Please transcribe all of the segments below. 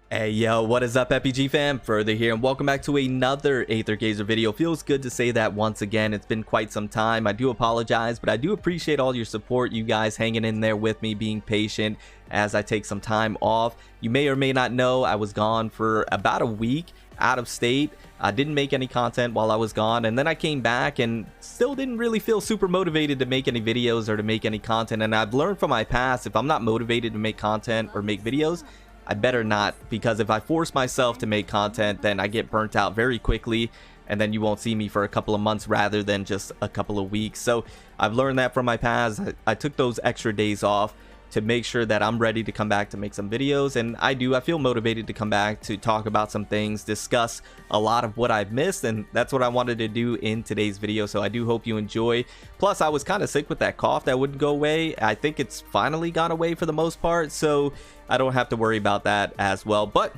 Hey yo, what is up FPG fam? Further here and welcome back to another Aether Gazer video. Feels good to say that once again. It's been quite some time. I do apologize, but I do appreciate all your support, you guys hanging in there with me, being patient as I take some time off. You may or may not know I was gone for about a week out of state. I didn't make any content while I was gone, and then I came back and still didn't really feel super motivated to make any videos or to make any content. And I've learned from my past, if I'm not motivated to make content or make videos, I better not, because if I force myself to make content, then I get burnt out very quickly, and then you won't see me for a couple of months rather than just a couple of weeks. So I've learned that from my past. I took those extra days off to make sure that I'm ready to come back to make some videos, and I feel motivated to come back to talk about some things, discuss a lot of what I've missed, and that's what I wanted to do in today's video. So I do hope you enjoy. Plus, I was kind of sick with that cough that wouldn't go away. I think it's finally gone away for the most part, so I don't have to worry about that as well. But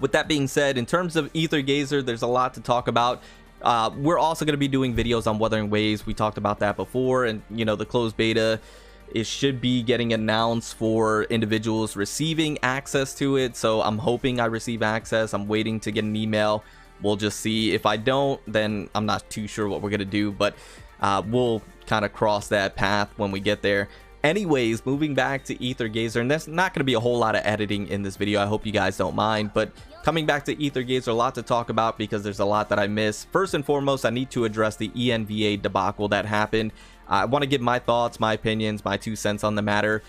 with that being said, in terms of Aether Gazer, there's a lot to talk about. We're also going to be doing videos on Wuthering Waves. We talked about that before, and you know, the closed beta, it should be getting announced for individuals receiving access to it. So I'm hoping I receive access. I'm waiting to get an email. We'll just see. If I don't, then I'm not too sure what we're going to do, but we'll kind of cross that path when we get there. Anyways, moving back to Aether Gazer, and there's not going to be a whole lot of editing in this video. I hope you guys don't mind, but coming back to Aether Gazer, a lot to talk about because there's a lot that I missed. First and foremost, I need to address the ENVA debacle that happened. I want to give my thoughts, my opinions, my 2 cents on the matter.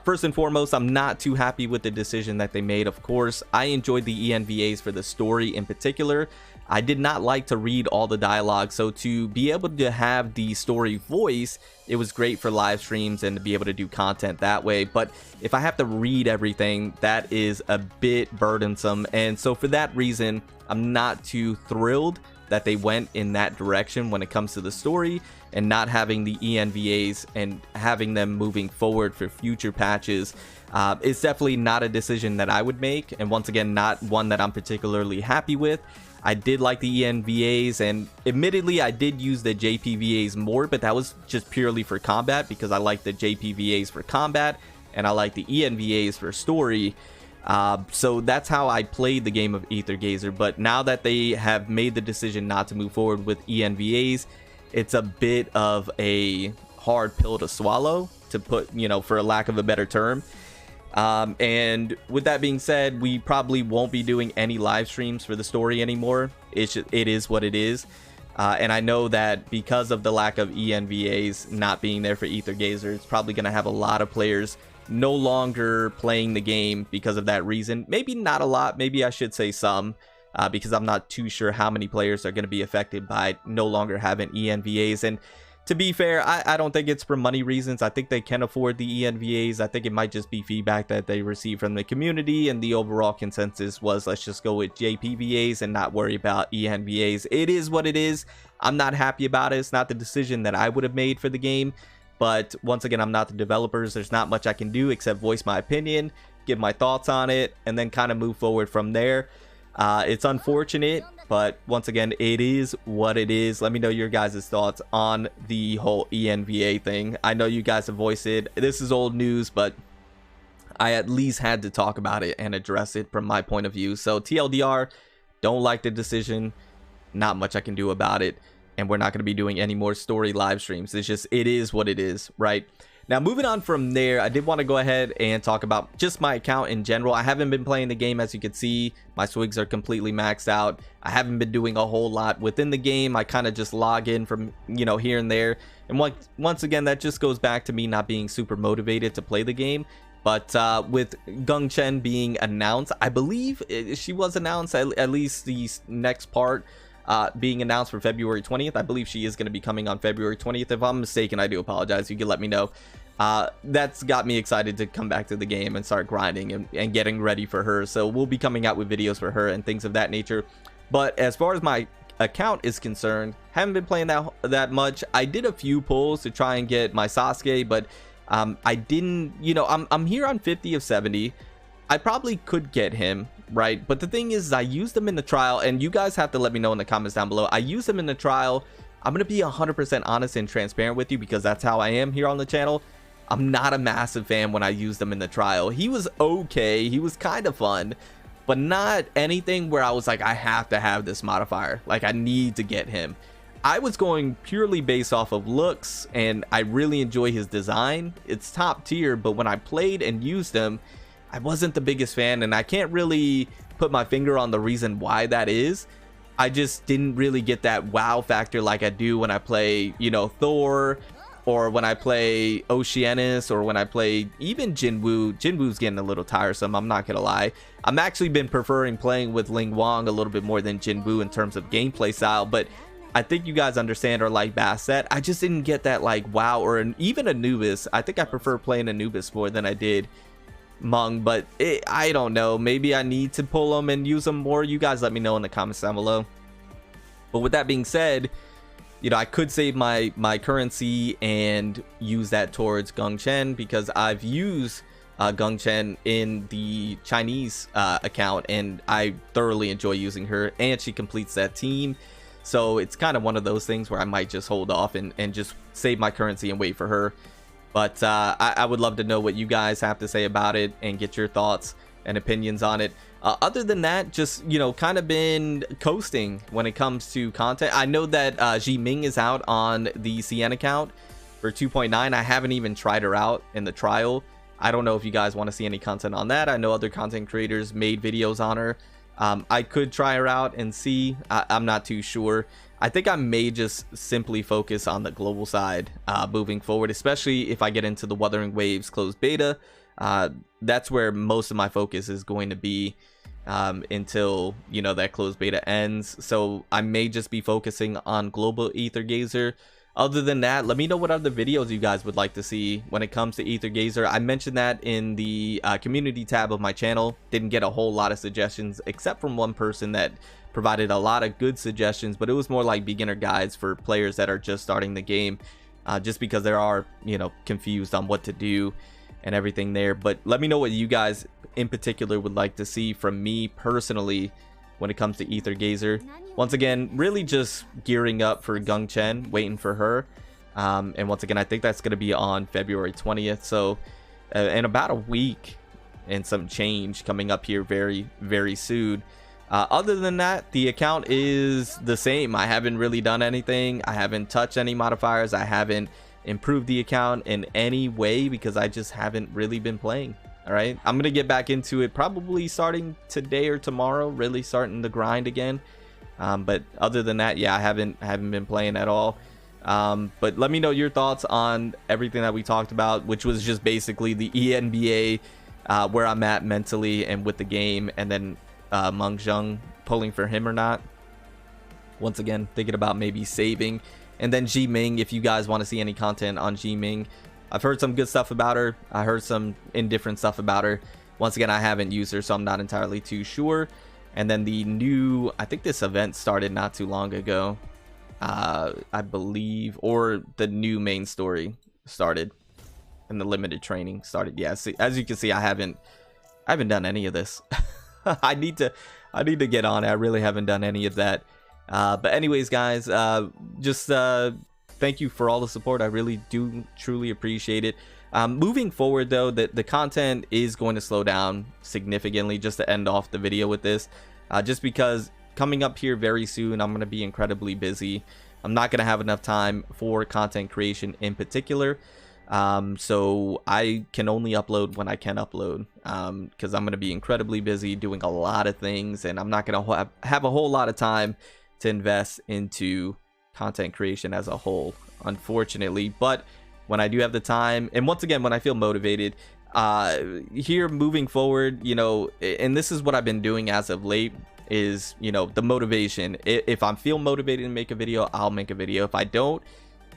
First and foremost, I'm not too happy with the decision that they made. Of course, I enjoyed the ENVAs for the story in particular. I did not like to read all the dialogue, so to be able to have the story voice, it was great for live streams and to be able to do content that way. But if I have to read everything, that is a bit burdensome, and so for that reason, I'm not too thrilled that they went in that direction when it comes to the story, and not having the ENVAs and having them moving forward for future patches. It's definitely not a decision that I would make, and once again, not one that I'm particularly happy with. I did like the ENVAs, and admittedly I did use the JPVAs more, but that was just purely for combat because I like the JPVAs for combat and I like the ENVAs for story. So that's how I played the game of Aether Gazer. But now that they have made the decision not to move forward with ENVAs, it's a bit of a hard pill to swallow, to put, you know, for a lack of a better term. And with that being said, we probably won't be doing any live streams for the story anymore. It is what it is. And I know that because of the lack of ENVAs not being there for Aether Gazer, it's probably going to have a lot of players no longer playing the game because of that reason. Maybe not a lot, maybe I should say some, because I'm not too sure how many players are going to be affected by no longer having ENVAs. And to be fair, I don't think it's for money reasons. I think they can afford the ENVAs. I think it might just be feedback that they received from the community, and the overall consensus was, let's just go with JPVAs and not worry about ENVAs. It is what it is. I'm not happy about it. It's not the decision that I would have made for the game. But once again, I'm not the developers. There's not much I can do except voice my opinion, give my thoughts on it, and then kind of move forward from there. It's unfortunate, but once again, it is what it is. Let me know your guys' thoughts on the whole ENVA thing. I know you guys have voiced it. This is old news, but I at least had to talk about it and address it from my point of view. So TLDR, don't like the decision. Not much I can do about it. And we're not going to be doing any more story live streams. It's just, it is what it is, right? Now, moving on from there, I did want to go ahead and talk about just my account in general. I haven't been playing the game, as you can see. My swigs are completely maxed out. I haven't been doing a whole lot within the game. I kind of just log in from, you know, here and there. And once again, that just goes back to me not being super motivated to play the game. But with Gung Chen being announced, I believe she was announced, at least the next part being announced for February 20th. I believe she is going to be coming on February 20th. If I'm mistaken, I do apologize. You can let me know. That's got me excited to come back to the game and start grinding and getting ready for her. So we'll be coming out with videos for her and things of that nature. But as far as my account is concerned, haven't been playing that much. I did a few pulls to try and get my Sasuke, but I didn't, you know, I'm here on 50 of 70. I probably could get him, right? But the thing is, I used them in the trial, and you guys have to let me know in the comments down below. I used them in the trial. I'm going to be 100% honest and transparent with you because that's how I am here on the channel. I'm not a massive fan when I used them in the trial. He was okay. He was kind of fun. but not anything where I was like, I have to have this modifier, like I need to get him. I was going purely based off of looks, and I really enjoy his design. It's top tier, but when I played and used him, I wasn't the biggest fan, and I can't really put my finger on the reason why that is. I just didn't really get that wow factor like I do when I play, you know, Thor, or when I play Oceanus, or when I play even Jinwoo. Jinwoo's getting a little tiresome, I'm not gonna lie. I'm actually been preferring playing with Ling Wang a little bit more than Jinwoo in terms of gameplay style, but I think you guys understand, or like Bastet, I just didn't get that like wow, or even Anubis. I think I prefer playing Anubis more than I did Mung, but I don't know, maybe I need to pull them and use them more. You guys let me know in the comments down below. But with that being said, you know, I could save my currency and use that towards Gung Chen, because I've used Gung Chen in the Chinese account, and I thoroughly enjoy using her, and she completes that team. So it's kind of one of those things where I might just hold off and just save my currency and wait for her. But I would love to know what you guys have to say about it and get your thoughts and opinions on it. Other than that, just, you know, kind of been coasting when it comes to content. I know that Ji Ming is out on the CN account for 2.9. I haven't even tried her out in the trial. I don't know if you guys want to see any content on that. I know other content creators made videos on her. I could try her out and see. I'm not too sure. I think I may just simply focus on the global side moving forward, especially if I get into the Wuthering Waves closed beta. That's where most of my focus is going to be until, you know, that closed beta ends. So I may just be focusing on global Aether Gazer. Other than that, let me know what other videos you guys would like to see when it comes to Aether Gazer. I mentioned that in the community tab of my channel. Didn't get a whole lot of suggestions, except from one person that provided a lot of good suggestions, but it was more like beginner guides for players that are just starting the game, just because they are, you know, confused on what to do and everything there. But let me know what you guys in particular would like to see from me personally when it comes to Aether Gazer. Once again, really just gearing up for Gung Chen, waiting for her. And once again, I think that's going to be on February 20th. So in about a week and some change coming up here very, very soon. Other than that, the account is the same. I haven't really done anything. I haven't touched any modifiers. I haven't improved the account in any way because I just haven't really been playing. All right, I'm gonna get back into it probably starting today or tomorrow, really starting the grind again. But other than that, yeah, I haven't been playing at all. But let me know your thoughts on everything that we talked about, which was just basically the ENBA, where I'm at mentally and with the game, and then Meng Zheng, pulling for him or not. Once again, thinking about maybe saving. And then Ji Ming, if you guys want to see any content on Ji Ming. I've heard some good stuff about her. I heard some indifferent stuff about her. Once again, I haven't used her, so I'm not entirely too sure. And then the new, I think this event started not too long ago, I believe, or the new main story started, and the limited training started. Yeah, see, as you can see, I haven't done any of this. I need to get on it. I really haven't done any of that. But anyways, guys, just thank you for all the support. I really do truly appreciate it. Moving forward, though, the content is going to slow down significantly, just to end off the video with this, just because coming up here very soon, I'm going to be incredibly busy. I'm not going to have enough time for content creation in particular. So I can only upload when I can upload, because I'm going to be incredibly busy doing a lot of things, and I'm not going to have a whole lot of time to invest into content creation as a whole, unfortunately. But when I do have the time, and once again when I feel motivated, here moving forward, you know, and this is what I've been doing as of late, is, you know, the motivation. If I feel motivated to make a video, I'll make a video. If I don't,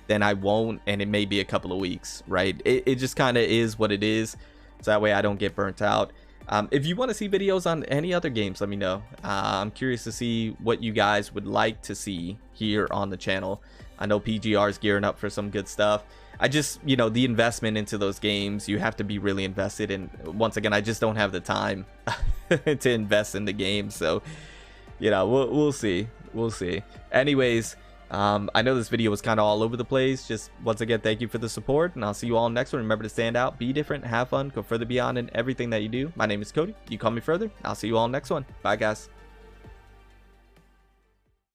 then I won't, and it may be a couple of weeks, right? It just kind of is what it is, so that way I don't get burnt out. If you want to see videos on any other games, let me know. I'm curious to see what you guys would like to see here on the channel. I know PGR is gearing up for some good stuff. I just, you know, the investment into those games, you have to be really invested in. Once again, I just don't have the time to invest in the game. So, you know, we'll see. We'll see. Anyways, I know this video was kind of all over the place. Just once again, thank you for the support, and I'll see you all next one. Remember to stand out, be different, have fun, go further beyond in everything that you do. My name is Cody. You call me further. I'll see you all next one. Bye, guys.